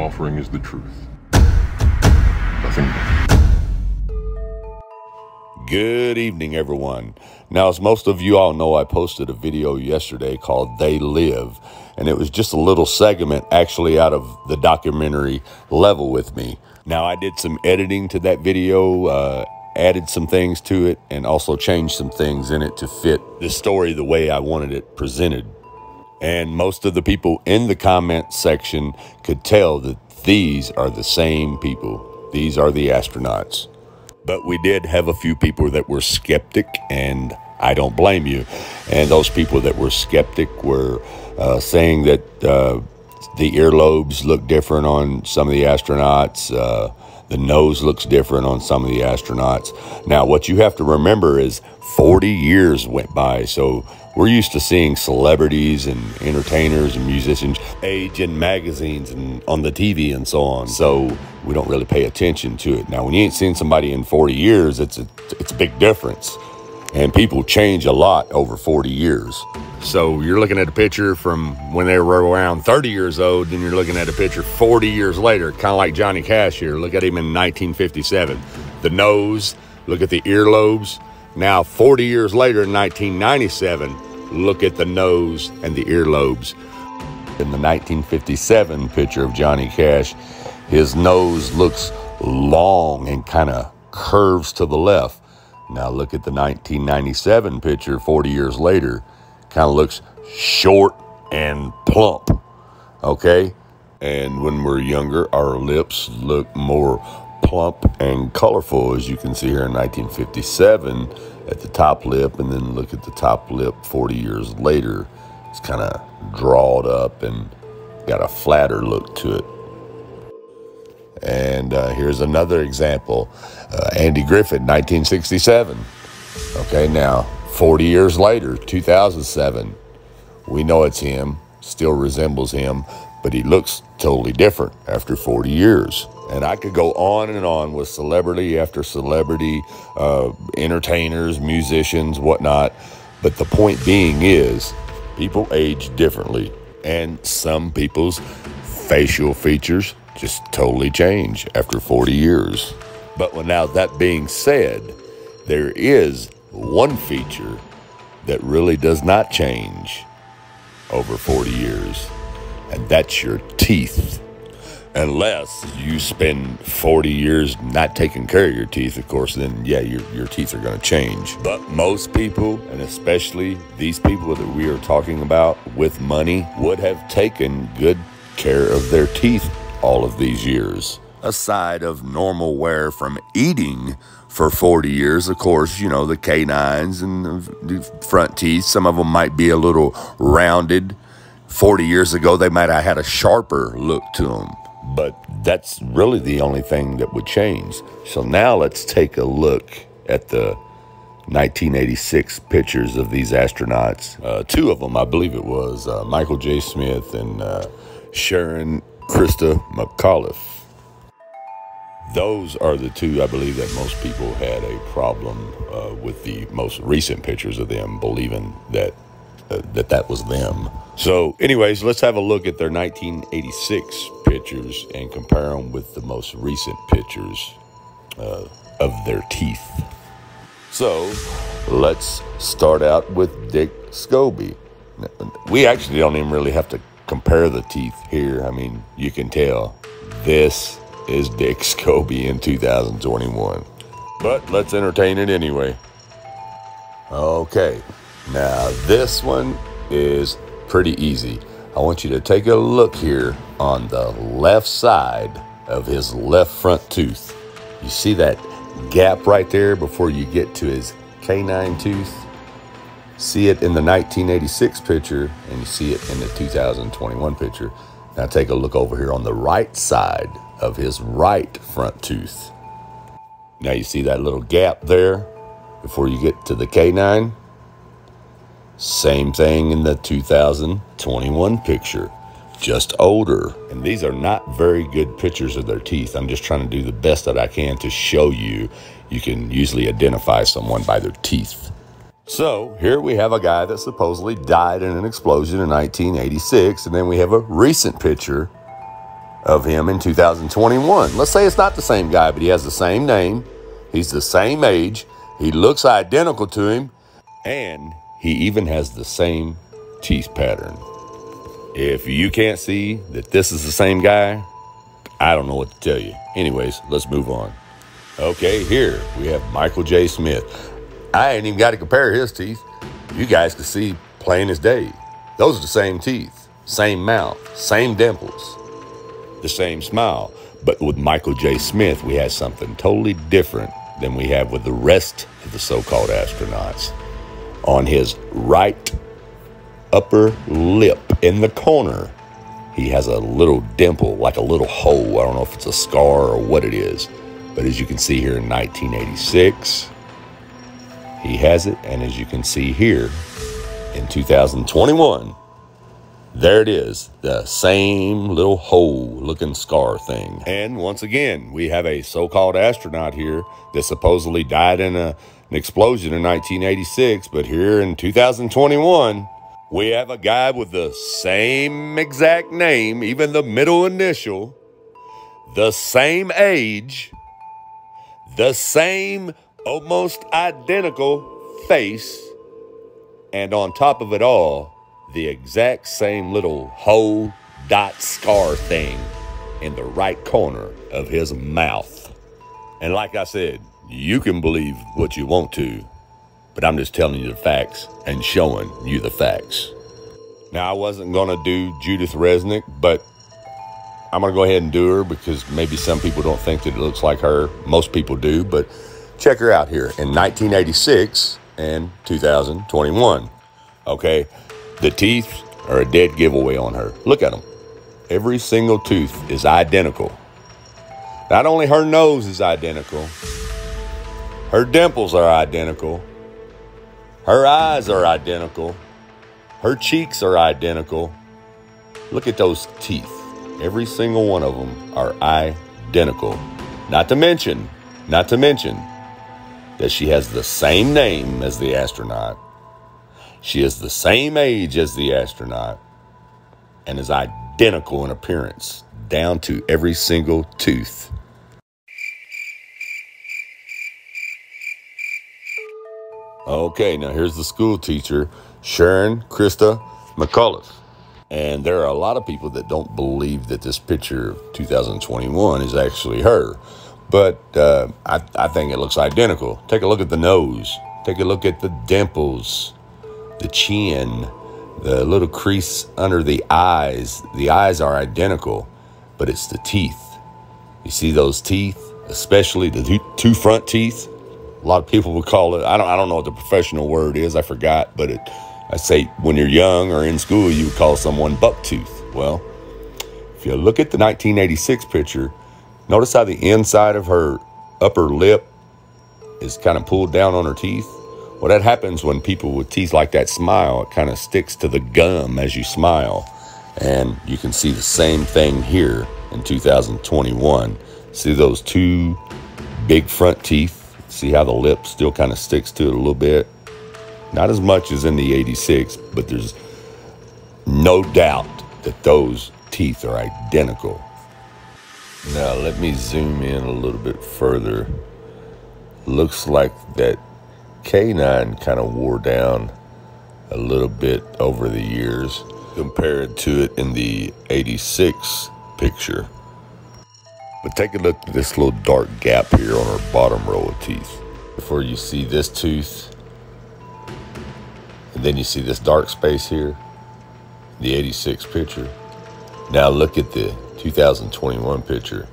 offering is the truth. Nothing more. Good evening, everyone. Now, as most of you all know, I posted a video yesterday called They Live, and it was just a little segment actually out of the documentary Level With Me. Now, I did some editing to that video, added some things to it, and also changed some things in it to fit the story the way I wanted it presented. And most of the people in the comment section could tell that these are the same people. These are the astronauts. But we did have a few people that were skeptic, and I don't blame you. And those people that were skeptic were saying that the earlobes look different on some of the astronauts. The nose looks different on some of the astronauts. Now, what you have to remember is 40 years went by, so we're used to seeing celebrities and entertainers and musicians age in magazines and on the TV and so on. So we don't really pay attention to it. Now, when you ain't seen somebody in 40 years, it's a big difference. And people change a lot over 40 years. So you're looking at a picture from when they were around 30 years old, and you're looking at a picture 40 years later, kind of like Johnny Cash here. Look at him in 1957. The nose, look at the earlobes. Now, 40 years later in 1997, look at the nose and the earlobes. In the 1957 picture of Johnny Cash, his nose looks long and kind of curves to the left. Now look at the 1997 picture 40 years later, kind of looks short and plump, okay? And when we're younger, our lips look more plump and colorful, as you can see here in 1957 at the top lip, and then look at the top lip 40 years later. It's kind of drawed up and got a flatter look to it. And here's another example. Andy Griffith, 1967. Okay, now 40 years later, 2007, we know it's him, still resembles him, but he looks totally different after 40 years. And I could go on and on with celebrity after celebrity, entertainers, musicians, whatnot. But the point being is, people age differently. And some people's facial features just totally change after 40 years. But now that being said, there is one feature that really does not change over 40 years, and that's your teeth. Unless you spend 40 years not taking care of your teeth, of course, then yeah, your teeth are going to change. But most people, and especially these people that we are talking about with money, would have taken good care of their teeth all of these years. Aside of normal wear from eating for 40 years, of course, you know, the canines and the front teeth, some of them might be a little rounded. 40 years ago, they might have had a sharper look to them. But that's really the only thing that would change. So now let's take a look at the 1986 pictures of these astronauts. Two of them, I believe it was Michael J. Smith and Sharon Christa McAuliffe. Those are the two, I believe, that most people had a problem with the most recent pictures of them, believing that that was them. So anyways, let's have a look at their 1986 pictures and compare them with the most recent pictures of their teeth. So let's start out with Dick Scobie. We actually don't even really have to compare the teeth here. I mean, you can tell this is Dick Scobie in 2021. But let's entertain it anyway. Okay, now this one is pretty easy. I want you to take a look here on the left side of his left front tooth. You see that gap right there before you get to his canine tooth? See it in the 1986 picture, and you see it in the 2021 picture. Now take a look over here on the right side of his right front tooth. Now you see that little gap there before you get to the canine? Same thing in the 2021 picture, just older. And these are not very good pictures of their teeth. I'm just trying to do the best that I can to show you. You can usually identify someone by their teeth. So here we have a guy that supposedly died in an explosion in 1986, and then we have a recent picture of him in 2021. Let's say it's not the same guy, but he has the same name. He's the same age. He looks identical to him. And he even has the same teeth pattern. If you can't see that this is the same guy, I don't know what to tell you. Anyways, let's move on. Okay, here we have Michael J. Smith. I ain't even got to compare his teeth. You guys can see plain as day. Those are the same teeth, same mouth, same dimples, the same smile. But with Michael J. Smith, we have something totally different than we have with the rest of the so-called astronauts. On his right upper lip in the corner, he has a little dimple, like a little hole. I don't know if it's a scar or what it is. But as you can see here in 1986, he has it. And as you can see here in 2021, there it is, the same little hole-looking scar thing. And once again, we have a so-called astronaut here that supposedly died in an explosion in 1986. But here in 2021, we have a guy with the same exact name, even the middle initial, the same age, the same almost identical face, and on top of it all, the exact same little hole dot scar thing in the right corner of his mouth. And like I said, you can believe what you want to, but I'm just telling you the facts and showing you the facts. Now, I wasn't going to do Judith Resnick, but I'm going to go ahead and do her because maybe some people don't think that it looks like her. Most people do, but check her out here in 1986 and 2021. Okay, the teeth are a dead giveaway on her. Look at them. Every single tooth is identical. Not only her nose is identical, her dimples are identical, her eyes are identical, her cheeks are identical. Look at those teeth. Every single one of them are identical. Not to mention that she has the same name as the astronaut. She is the same age as the astronaut and is identical in appearance, down to every single tooth. Okay, now here's the school teacher, Sharon Krista McAuliffe. And there are a lot of people that don't believe that this picture of 2021 is actually her. But I think it looks identical. Take a look at the nose. Take a look at the dimples, the chin, the little crease under the eyes. The eyes are identical, but it's the teeth. You see those teeth, especially the two front teeth? A lot of people would call it, I don't know what the professional word is, I forgot, but I say when you're young or in school, you would call someone buck tooth. Well, if you look at the 1986 picture, notice how the inside of her upper lip is kind of pulled down on her teeth. Well, that happens when people with teeth like that smile. It kind of sticks to the gum as you smile. And you can see the same thing here in 2021. See those two big front teeth? See how the lip still kind of sticks to it a little bit? Not as much as in the 86, but there's no doubt that those teeth are identical. Now, let me zoom in a little bit further. Looks like that canine kind of wore down a little bit over the years compared to it in the 86 picture. But take a look at this little dark gap here on her bottom row of teeth. Before you see this tooth, and then you see this dark space here, the 86 picture. Now look at the 2021 picture.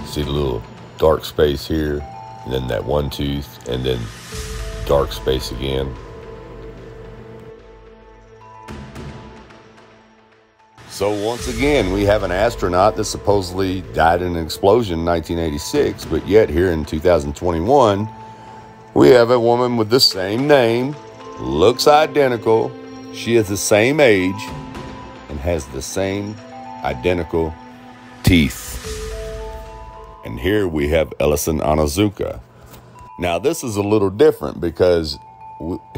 See the little dark space here, and then that one tooth, and then dark space again. So once again, we have an astronaut that supposedly died in an explosion in 1986, but yet here in 2021, we have a woman with the same name, looks identical, she is the same age, and has the same identical teeth. And here we have Ellison Onizuka. Now this is a little different because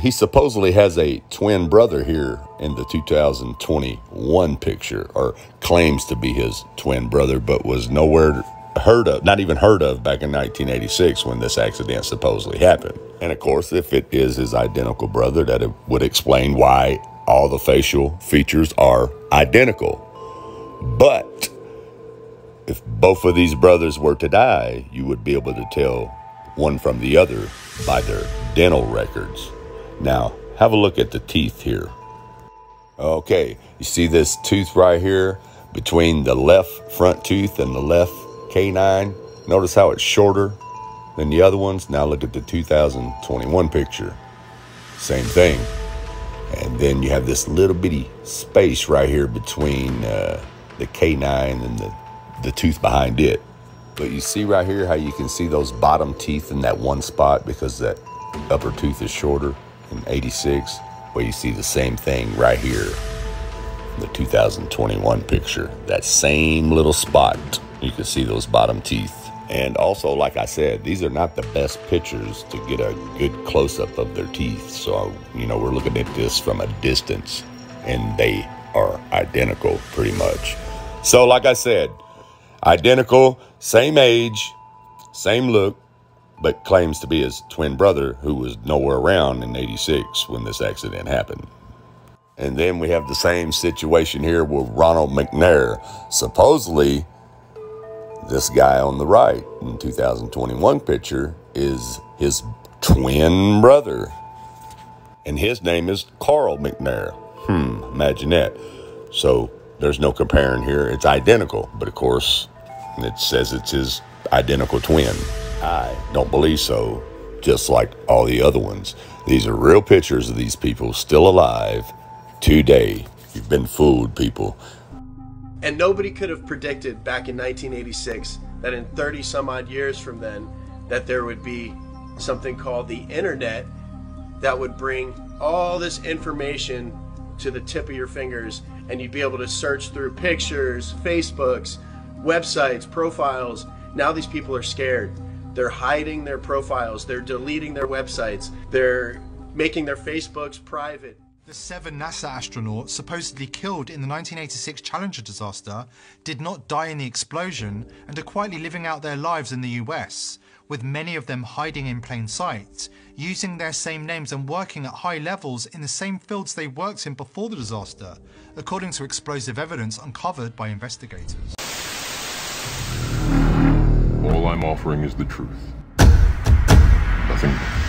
he supposedly has a twin brother here in the 2021 picture, or claims to be his twin brother, but was nowhere heard of, not even heard of, back in 1986 when this accident supposedly happened. And of course, if it is his identical brother, that it would explain why all the facial features are identical. But if both of these brothers were to die, you would be able to tell one from the other by their dental records. Now, have a look at the teeth here. Okay, you see this tooth right here between the left front tooth and the left canine? Notice how it's shorter than the other ones? Now look at the 2021 picture. Same thing. And then you have this little bitty space right here between the canine and the tooth behind it. But you see right here how you can see those bottom teeth in that one spot because that upper tooth is shorter in 86. Well, you see the same thing right here in the 2021 picture. That same little spot, you can see those bottom teeth. And also, like I said, these are not the best pictures to get a good close-up of their teeth. So, you know, we're looking at this from a distance, and they are identical pretty much. So, like I said, identical, same age, same look, but claims to be his twin brother who was nowhere around in 86 when this accident happened. And then we have the same situation here with Ronald McNair. Supposedly, this guy on the right in the 2021 picture is his twin brother. And his name is Carl McNair. Imagine that. So there's no comparing here. It's identical, but of course, it says it's his identical twin. I don't believe so, just like all the other ones. These are real pictures of these people still alive today. You've been fooled, people. And nobody could have predicted back in 1986 that in 30 some odd years from then that there would be something called the internet that would bring all this information to the tip of your fingers, and you'd be able to search through pictures, Facebooks, websites, profiles. Now these people are scared. They're hiding their profiles. They're deleting their websites. They're making their Facebooks private. The 7 NASA astronauts supposedly killed in the 1986 Challenger disaster did not die in the explosion and are quietly living out their lives in the US, with many of them hiding in plain sight, using their same names and working at high levels in the same fields they worked in before the disaster, according to explosive evidence uncovered by investigators. All I'm offering is the truth. Nothing more.